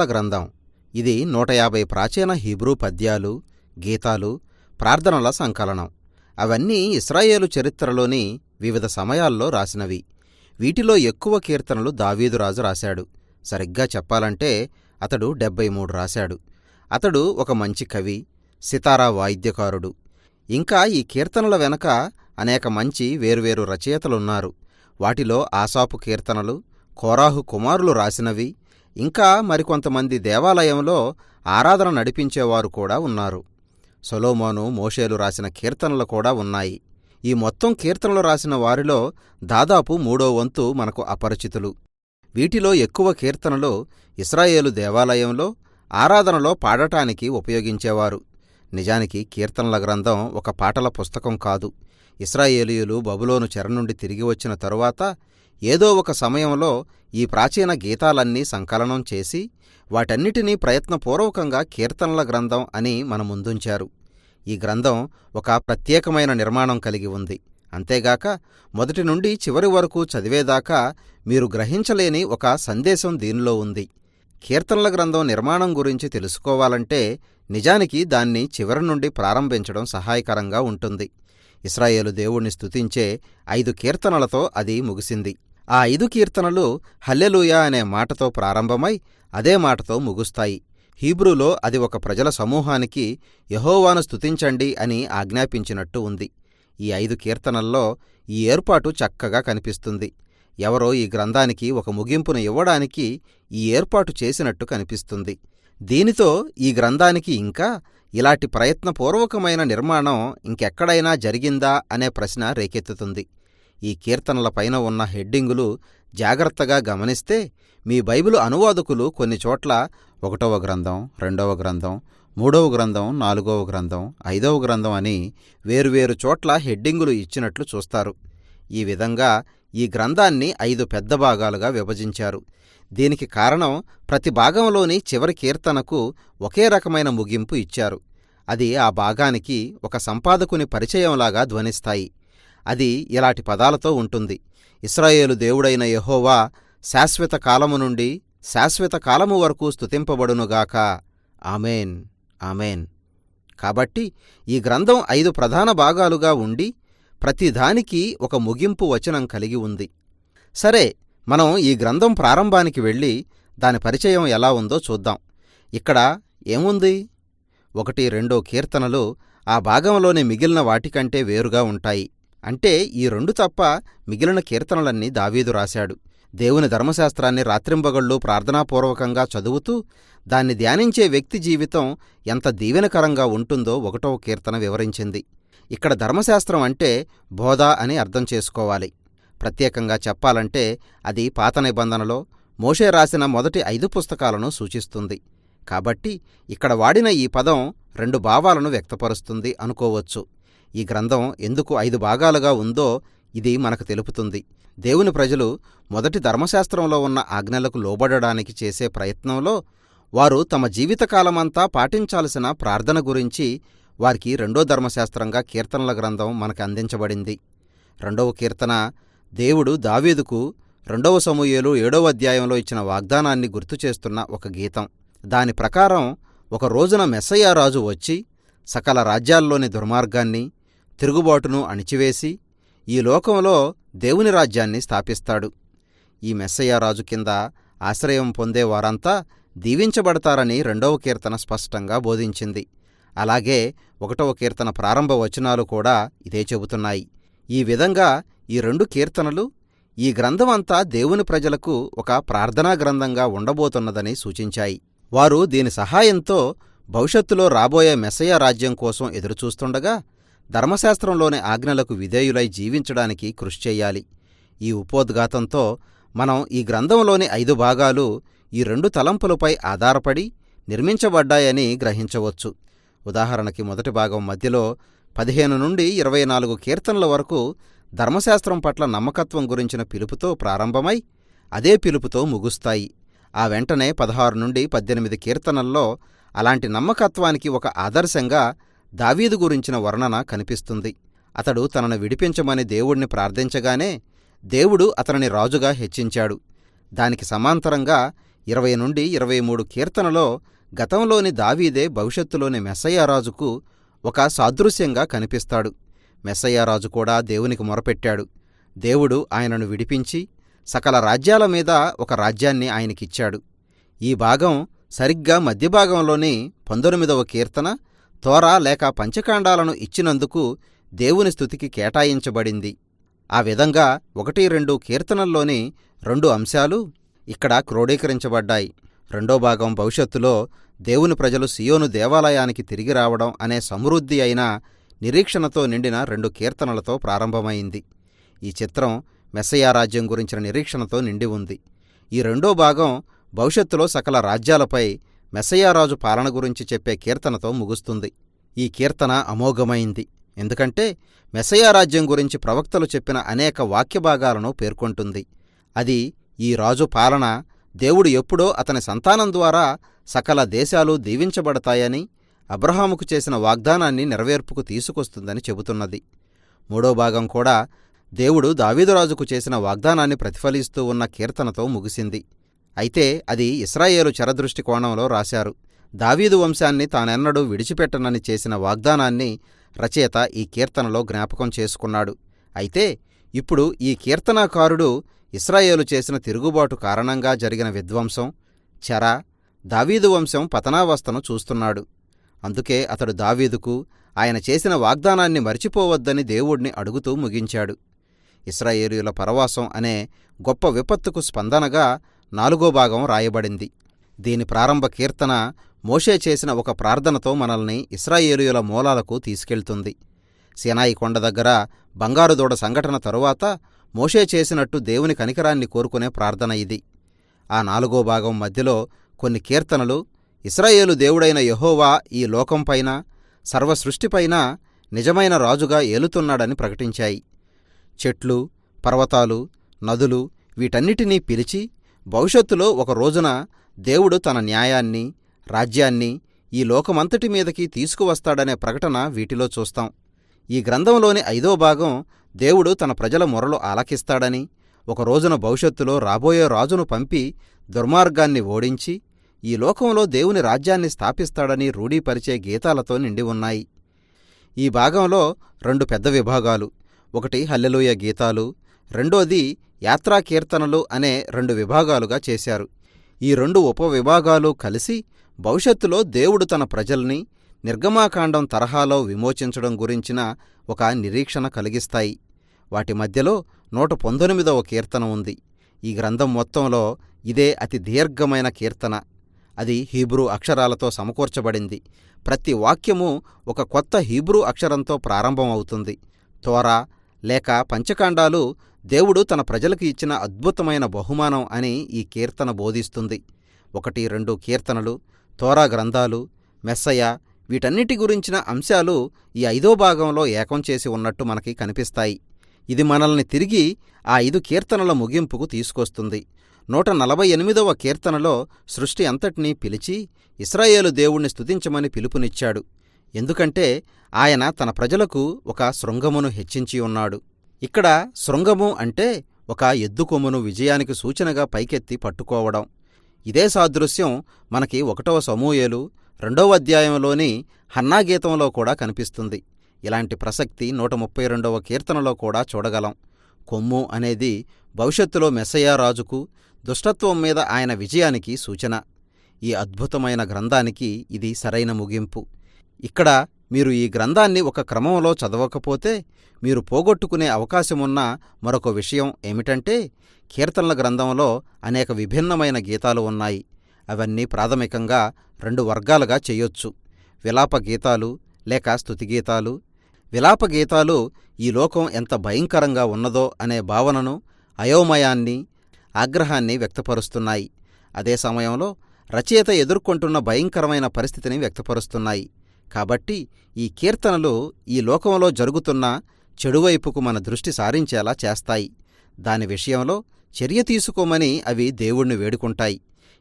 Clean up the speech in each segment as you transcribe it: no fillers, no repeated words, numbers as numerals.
గ్రంథం. ఇది 150 ప్రాచీన హీబ్రూ పద్యాలు, గీతాలు, ప్రార్థనల సంకలనం. అవన్నీ ఇశ్రాయేలు చరిత్రలోని వివిధ సమయాల్లో రాసినవి. వీటిలో ఎక్కువ కీర్తనలు దావీదురాజు రాశాడు. సరిగ్గా చెప్పాలంటే అతడు 73 రాశాడు. అతడు ఒక మంచి కవి, సితారా వాయిద్యకారుడు. ఇంకా ఈ కీర్తనల వెనక అనేక మంచి వేర్వేరు రచయితలున్నారు. వాటిలో ఆసాపు కీర్తనలు, కోరాహు కుమారులు రాసినవి, ఇంకా మరికొంతమంది దేవాలయంలో ఆరాధన నడిపించేవారు కూడా ఉన్నారు. సొలొమోను, మోషేలు రాసిన కీర్తనలు కూడా ఉన్నాయి. ఈ మొత్తం కీర్తనలు రాసిన వారిలో దాదాపు 3వ వంతు మనకు అపరిచితులు. వీటిలో ఎక్కువ కీర్తనలు ఇశ్రాయేలు దేవాలయంలో ఆరాధనలో పాడటానికి ఉపయోగించేవారు. నిజానికి కీర్తనల గ్రంథం ఒక పాటల పుస్తకం కాదు. ఇశ్రాయేలీయులు బబులోను చెర నుండి తిరిగి వచ్చిన తరువాత ఏదో ఒక సమయంలో ఈ ప్రాచీన గీతాలన్నీ సంకలనం చేసి వాటన్నిటినీ ప్రయత్నపూర్వకంగా కీర్తనల గ్రంథం అని మన ముందుంచారు. ఈ గ్రంథం ఒక ప్రత్యేకమైన నిర్మాణం కలిగి ఉంది. అంతేగాక మొదటి నుండి చివరి వరకు చదివేదాకా మీరు గ్రహించలేని ఒక సందేశం దీనిలో ఉంది. కీర్తనల గ్రంథం నిర్మాణం గురించి తెలుసుకోవాలంటే నిజానికి దాన్ని చివరి నుండి ప్రారంభించడం సహాయకరంగా ఉంటుంది. ఇశ్రాయేలు దేవుణ్ణి స్తుతించే 5 కీర్తనలతో అది ముగిసింది. ఆ 5 కీర్తనలు హల్లెలూయా అనే మాటతో ప్రారంభమై అదే మాటతో ముగుస్తాయి. హీబ్రూలో అది ఒక ప్రజల సమూహానికి యెహోవాను స్తుతించండి అని ఆజ్ఞాపించినట్టు ఉంది. ఈ 5 కీర్తనల్లో ఈ ఏర్పాటు చక్కగా కనిపిస్తుంది. ఎవరో ఈ గ్రంథానికి ఒక ముగింపును ఇవ్వడానికి ఈ ఏర్పాటు చేసినట్టు కనిపిస్తుంది. దీనితో ఈ గ్రంథానికి ఇంకా ఇలాంటి ప్రయత్నపూర్వకమైన నిర్మాణం ఇంకెక్కడైనా జరిగిందా అనే ప్రశ్న రేకెత్తుతుంది. ఈ కీర్తనల పైన ఉన్న హెడ్డింగులు జాగ్రత్తగా గమనిస్తే మీ బైబిలు అనువాదకులు కొన్ని చోట్ల 1వ గ్రంథం, 2వ గ్రంథం, 3వ గ్రంథం, 4వ గ్రంథం, 5వ గ్రంథం అని వేరువేరు చోట్ల హెడ్డింగులు ఇచ్చినట్లు చూస్తారు. ఈ విధంగా ఈ గ్రంథాన్ని 5 పెద్ద భాగాలుగా విభజించారు. దీనికి కారణం ప్రతి భాగంలోని చివరి కీర్తనకు ఒకే రకమైన ముగింపు ఇచ్చారు. అది ఆ భాగానికి ఒక సంపాదకుని పరిచయంలాగా ధ్వనిస్తాయి. అది ఇలాంటి పదాలతో ఉంటుంది: ఇశ్రాయేలు దేవుడైన యెహోవా శాశ్వత కాలము నుండి శాశ్వత కాలము వరకు స్తుతింపబడునుగాక. ఆమేన్, ఆమేన్. కాబట్టి ఈ గ్రంథం 5 ప్రధాన భాగాలుగా ఉండి ప్రతిదానికి ఒక ముగింపు వచనం కలిగి ఉంది. సరే, మనం ఈ గ్రంథం ప్రారంభానికి వెళ్ళి దాని పరిచయం ఎలా ఉందో చూద్దాం. ఇక్కడ ఏముంది? 1, 2 కీర్తనలు ఆ భాగంలోని మిగిలిన వాటికంటే వేరుగా ఉంటాయి. అంటే ఈ 2 తప్ప మిగిలిన కీర్తనలన్నీ దావీదు రాశాడు. దేవుని ధర్మశాస్త్రాన్ని రాత్రింబగళ్ళు ప్రార్థనాపూర్వకంగా చదువుతూ దాన్ని ధ్యానించే వ్యక్తి జీవితం ఎంత దీవెనకరంగా ఉంటుందో 1వ కీర్తన వివరించింది. ఇక్కడ ధర్మశాస్త్రం అంటే బోధ అని అర్థం చేసుకోవాలి. ప్రత్యేకంగా చెప్పాలంటే అది పాత నిబంధనలో మోషే రాసిన మొదటి 5 పుస్తకాలను సూచిస్తుంది. కాబట్టి ఇక్కడ వాడిన ఈ పదం 2 భావాలను వ్యక్తపరుస్తుంది అనుకోవచ్చు. ఈ గ్రంథం ఎందుకు 5 భాగాలుగా ఉందో ఇది మనకు తెలుపుతుంది. దేవుని ప్రజలు మొదటి ధర్మశాస్త్రంలో ఉన్న ఆజ్ఞలకు లోబడడానికి చేసే ప్రయత్నంలో వారు తమ జీవితకాలమంతా పాటించాల్సిన ప్రార్థన గురించి వారికి 2వ ధర్మశాస్త్రంగా కీర్తనల గ్రంథం మనకు అందించబడింది. 2వ కీర్తన దేవుడు దావీదుకు 2వ సమూయేలు 7వ అధ్యాయంలో ఇచ్చిన వాగ్దానాన్ని గుర్తుచేస్తున్న ఒక గీతం. దాని ప్రకారం ఒక రోజున మెస్సయ్య రాజు వచ్చి సకల రాజ్యాల్లోని దుర్మార్గాన్ని, తిరుగుబాటును అణిచివేసి ఈ లోకంలో దేవుని రాజ్యాన్ని స్థాపిస్తాడు. ఈ మెస్సయ్య రాజు కింద ఆశ్రయం పొందే వారంతా దీవించబడతారని 2వ కీర్తన స్పష్టంగా బోధించింది. అలాగే 1వ కీర్తన ప్రారంభ వచనాలు కూడా ఇదే చెబుతున్నాయి. ఈ విధంగా ఈ 2 కీర్తనలు ఈ గ్రంథం అంతా దేవుని ప్రజలకు ఒక ప్రార్థనా గ్రంథంగా ఉండబోతున్నదని సూచించాయి. వారు దీని సహాయంతో భవిష్యత్తులో రాబోయే మెస్సయ్య రాజ్యం కోసం ఎదురుచూస్తుండగా ధర్మశాస్త్రంలోని ఆజ్ఞలకు విధేయులై జీవించడానికి కృషి చెయ్యాలి. ఈ ఉపోద్ఘాతంతో మనం ఈ గ్రంథంలోని 5 భాగాలు ఈ 2 తలంపులపై ఆధారపడి నిర్మించబడ్డాయని గ్రహించవచ్చు. ఉదాహరణకి మొదటి భాగం మధ్యలో 15 నుండి 24 కీర్తనల వరకు ధర్మశాస్త్రం పట్ల నమ్మకత్వం గురించిన పిలుపుతో ప్రారంభమై అదే పిలుపుతో ముగుస్తాయి. ఆ వెంటనే 16 నుండి 18 కీర్తనల్లో అలాంటి నమ్మకత్వానికి ఒక ఆదర్శంగా దావీదు గురించిన వర్ణన కనిపిస్తుంది. అతడు తనను విడిపించమని దేవుణ్ణి ప్రార్థించగానే దేవుడు అతనిని రాజుగా హెచ్చించాడు. దానికి సమాంతరంగా 20-23 కీర్తనలో గతంలోని దావీదే భవిష్యత్తులోని మెస్సయ్యారాజుకు ఒక సాదృశ్యంగా కనిపిస్తాడు. మెస్సయ్యారాజు కూడా దేవునికి మొరపెట్టాడు. దేవుడు ఆయనను విడిపించి సకల రాజ్యాల మీద ఒక రాజ్యాన్ని ఆయనకిచ్చాడు. ఈ భాగం సరిగ్గా మధ్యభాగంలోని 19వ కీర్తన తోరా లేక పంచకాండాలను ఇచ్చినందుకు దేవుని స్తుతికి కేటాయించబడింది. ఆ విధంగా 1-2 కీర్తనల్లోని 2 అంశాలు ఇక్కడ క్రోడీకరించబడ్డాయి. రెండో భాగం భవిష్యత్తులో దేవుని ప్రజలు సియోను దేవాలయానికి తిరిగి రావడం అనే సమృద్ధి అయిన నిరీక్షణతో నిండిన 2 కీర్తనలతో ప్రారంభమైంది. ఈ చిత్రం మెస్సయ్యా రాజ్యం గురించిన నిరీక్షణతో నిండి ఉంది. ఈ రెండో భాగం భవిష్యత్తులో సకల రాజ్యాలపై మెస్సయ్యారాజు పాలన గురించి చెప్పే కీర్తనతో ముగుస్తుంది. ఈ కీర్తన అమోఘమైంది. ఎందుకంటే మెస్సయ్యా రాజ్యం గురించి ప్రవక్తలు చెప్పిన అనేక వాక్యభాగాలను పేర్కొంటుంది. అది ఈ రాజు పాలన దేవుడు ఎప్పుడో అతని సంతానం ద్వారా సకల దేశాలు దీవించబడతాయని, అబ్రహాముకు చేసిన వాగ్దానాన్ని నెరవేర్పుకు తీసుకొస్తుందని చెబుతున్నది. మూడో భాగం కూడా దేవుడు దావీదురాజుకు చేసిన వాగ్దానాన్ని ప్రతిఫలిస్తూ ఉన్న కీర్తనతో ముగిసింది. అయితే అది ఇశ్రాయేలు చరదృష్టి కోణంలో రాశారు. దావీదు వంశాన్ని తానెన్నడూ విడిచిపెట్టనని చేసిన వాగ్దానాన్ని రచయిత ఈ కీర్తనలో జ్ఞాపకం చేసుకున్నాడు. అయితే ఇప్పుడు ఈ కీర్తనాకారుడు ఇశ్రాయేలు చేసిన తిరుగుబాటు కారణంగా జరిగిన విధ్వంసం, చెర, దావీదు వంశం పతనావస్థను చూస్తున్నాడు. అందుకే అతడు దావీదుకు ఆయన చేసిన వాగ్దానాన్ని మరిచిపోవద్దని దేవుణ్ణి అడుగుతూ ముగించాడు. ఇశ్రాయేలీయుల పరవాసం అనే గొప్ప విపత్తుకు స్పందనగా 4వ భాగం రాయబడింది. దీని ప్రారంభ కీర్తన మోషే చేసిన ఒక ప్రార్థనతో మనల్ని ఇశ్రాయేలీయుల మూలాలకు తీసుకెళ్తుంది. సీనాయి కొండ దగ్గర బంగారు దూడ సంఘటన తరువాత మోషే చేసినట్టు దేవుని కనికరాన్ని కోరుకునే ప్రార్థన ఇది. ఆ 4వ భాగం మధ్యలో కొన్ని కీర్తనలు ఇశ్రాయేలు దేవుడైన యెహోవా ఈ లోకంపైన, సర్వసృష్టిపైన నిజమైన రాజుగా ఏలుతున్నాడని ప్రకటించాయి. చెట్లు, పర్వతాలు, నదులు వీటన్నిటినీ పిలిచి భవిష్యత్తులో ఒక రోజున దేవుడు తన న్యాయాన్ని, రాజ్యాన్ని ఈ లోకమంతటి మీదకి తీసుకువస్తాడనే ప్రకటన వీటిలో చూస్తాం. ఈ గ్రంథంలోని 5వ భాగం దేవుడు తన ప్రజల మొరలు ఆలకిస్తాడని, ఒక రోజున భవిష్యత్తులో రాబోయే రాజును పంపి దుర్మార్గాన్ని ఓడించి ఈ లోకంలో దేవుని రాజ్యాన్ని స్థాపిస్తాడని రూఢీపరిచే గీతాలతో నిండి ఉన్నాయి. ఈ భాగంలో 2 పెద్ద విభాగాలు, ఒకటి హల్లెలూయా గీతాలు, రెండోది యాత్రా కీర్తనలు అనే 2 విభాగాలుగా చేశారు. ఈ 2 ఉపవిభాగాలు కలిసి భవిష్యత్తులో దేవుడు తన ప్రజల్ని నిర్గమాకాండం తరహాలో విమోచించడం గురించిన ఒక నిరీక్షణ కలిగిస్తాయి. వాటి మధ్యలో 119వ కీర్తన ఉంది. ఈ గ్రంథం మొత్తంలో ఇదే అతి దీర్ఘమైన కీర్తన. అది హీబ్రూ అక్షరాలతో సమకూర్చబడింది. ప్రతి వాక్యము ఒక కొత్త హీబ్రూ అక్షరంతో ప్రారంభం అవుతుంది. తోరా లేక పంచకాండాలు దేవుడు తన ప్రజలకు ఇచ్చిన అద్భుతమైన బహుమానం అని ఈ కీర్తన బోధిస్తుంది. 1-2 కీర్తనలు, తోరా గ్రంథాలు, మెస్సయ్య వీటన్నిటి గురించిన అంశాలు ఈ 5వ భాగంలో ఏకం చేసి ఉన్నట్టు మనకి కనిపిస్తాయి. ఇది మనల్ని తిరిగి ఆ 5 కీర్తనల ముగింపుకు తీసుకొస్తుంది. 148వ కీర్తనలో సృష్టి అంతటినీ పిలిచి ఇశ్రాయేలు దేవుణ్ణి స్తుతించమని పిలుపునిచ్చాడు. ఎందుకంటే ఆయన తన ప్రజలకు ఒక శృంగమును హెచ్చించి ఉన్నాడు. ఇక్కడ శృంగము అంటే ఒక ఎద్దుకొమ్మును విజయానికి సూచనగా పైకెత్తి పట్టుకోవడం. ఇదే సాదృశ్యం మనకి 1వ సమూయేలు 2వ అధ్యాయంలోని హన్నా గీతంలో కూడా కనిపిస్తుంది. ఇలాంటి ప్రసక్తి 132వ కీర్తనలో కూడా చూడగలం. కొమ్ము అనేది భవిష్యత్తులో మెస్సయ్యా రాజుకు, దుష్టత్వం మీద ఆయన విజయానికి సూచన. ఈ అద్భుతమైన గ్రంథానికి ఇది సరైన ముగింపు. ఇక్కడ మీరు ఈ గ్రంథాన్ని ఒక క్రమంలో చదవకపోతే మీరు పోగొట్టుకునే అవకాశమున్న మరొక విషయం ఏమిటంటే, కీర్తనల గ్రంథంలో అనేక విభిన్నమైన గీతాలు ఉన్నాయి. అవన్నీ ప్రాథమికంగా 2 వర్గాలుగా చెయ్యొచ్చు: విలాప గీతాలు లేక స్తుతిగీతాలు. విలాప గీతాలు ఈ లోకం ఎంత భయంకరంగా ఉన్నదో అనే భావనను, అయోమయాన్ని, ఆగ్రహాన్ని వ్యక్తపరుస్తున్నాయి. అదే సమయంలో రచయిత ఎదుర్కొంటున్న భయంకరమైన పరిస్థితిని వ్యక్తపరుస్తున్నాయి. కాబట్టి ఈ కీర్తనలు ఈ లోకంలో జరుగుతున్న చెడువైపుకు మన దృష్టి సారించేలా చేస్తాయి. దాని విషయంలో చర్య తీసుకోమని అవి దేవుణ్ణి వేడుకుంటాయి.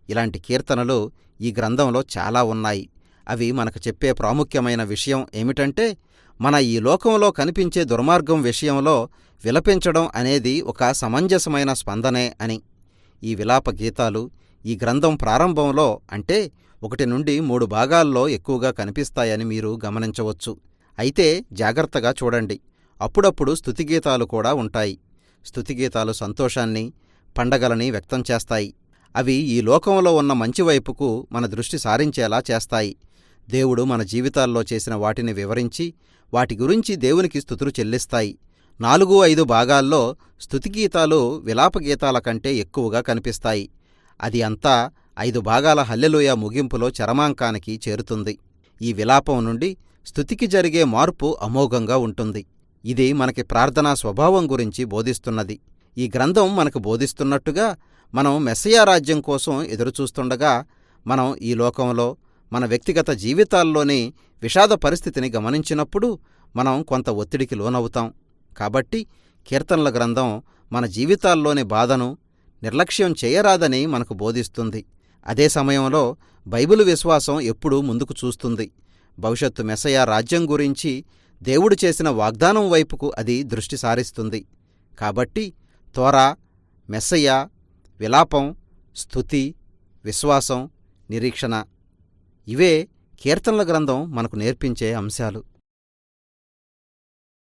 ఇలాంటి కీర్తనలు ఈ గ్రంథంలో చాలా ఉన్నాయి. అవి మనకు చెప్పే ప్రాముఖ్యమైన విషయం ఏమిటంటే, మన ఈ లోకంలో కనిపించే దుర్మార్గం విషయంలో విలపించడం అనేది ఒక సమంజసమైన స్పందనే అని. ఈ విలాప గీతాలు ఈ గ్రంథం ప్రారంభంలో అంటే 1 నుండి 3 భాగాల్లో ఎక్కువగా కనిపిస్తాయని మీరు గమనించవచ్చు. అయితే జాగ్రత్తగా చూడండి. అప్పుడప్పుడు స్తుతిగీతాలు కూడా ఉంటాయి. స్తుతిగీతాలు సంతోషాన్ని, పండగలని వ్యక్తం చేస్తాయి. అవి ఈ లోకంలో ఉన్న మంచివైపుకు మన దృష్టి సారించేలా చేస్తాయి. దేవుడు మన జీవితాల్లో చేసిన వాటిని వివరించి వాటి గురించి దేవునికి స్తుతులు చెల్లిస్తాయి. 4-5 భాగాల్లో స్తుతిగీతాలు విలాపగీతాల కంటే ఎక్కువగా కనిపిస్తాయి. అది అంతా 5 భాగాల హల్లెలూయా ముగింపులో చరమాంకానికి చేరుతుంది. ఈ విలాపం నుండి స్తుతికి జరిగే మార్పు అమోఘంగా ఉంటుంది. ఇది మనకి ప్రార్థనా స్వభావం గురించి బోధిస్తున్నది. ఈ గ్రంథం మనకు బోధిస్తున్నట్టుగా మనం మెస్సయా రాజ్యం కోసం ఎదురుచూస్తుండగా మనం ఈ లోకంలో మన వ్యక్తిగత జీవితాల్లోని విషాద పరిస్థితిని గమనించినప్పుడు మనం కొంత ఒత్తిడికి లోనవుతాం. కాబట్టి కీర్తనల గ్రంథం మన జీవితాల్లోని బాధను నిర్లక్ష్యం చేయరాదని మనకు బోధిస్తుంది. అదే సమయంలో బైబిలు విశ్వాసం ఎప్పుడూ ముందుకు చూస్తుంది. భవిష్యత్తు మెస్సయా రాజ్యం గురించి దేవుడు చేసిన వాగ్దానం వైపుకు అది దృష్టి సారిస్తుంది. కాబట్టి తోరా, మెస్సయా, విలాపం, స్తుతి, విశ్వాసం, నిరీక్షణ ఇవే కీర్తనల గ్రంథం మనకు నేర్పించే అంశాలు.